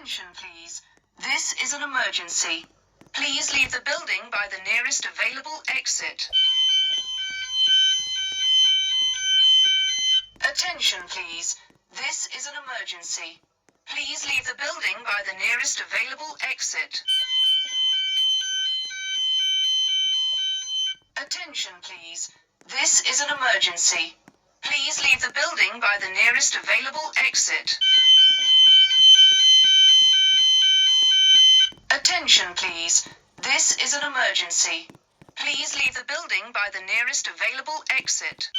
Attention, please. This is an emergency. Please leave the building by the nearest available exit. Attention, please. This is an emergency. Please leave the building by the nearest available exit. Attention, please. This is an emergency. Please leave the building by the nearest available exit. Attention, please. This is an emergency. Please leave the building by the nearest available exit.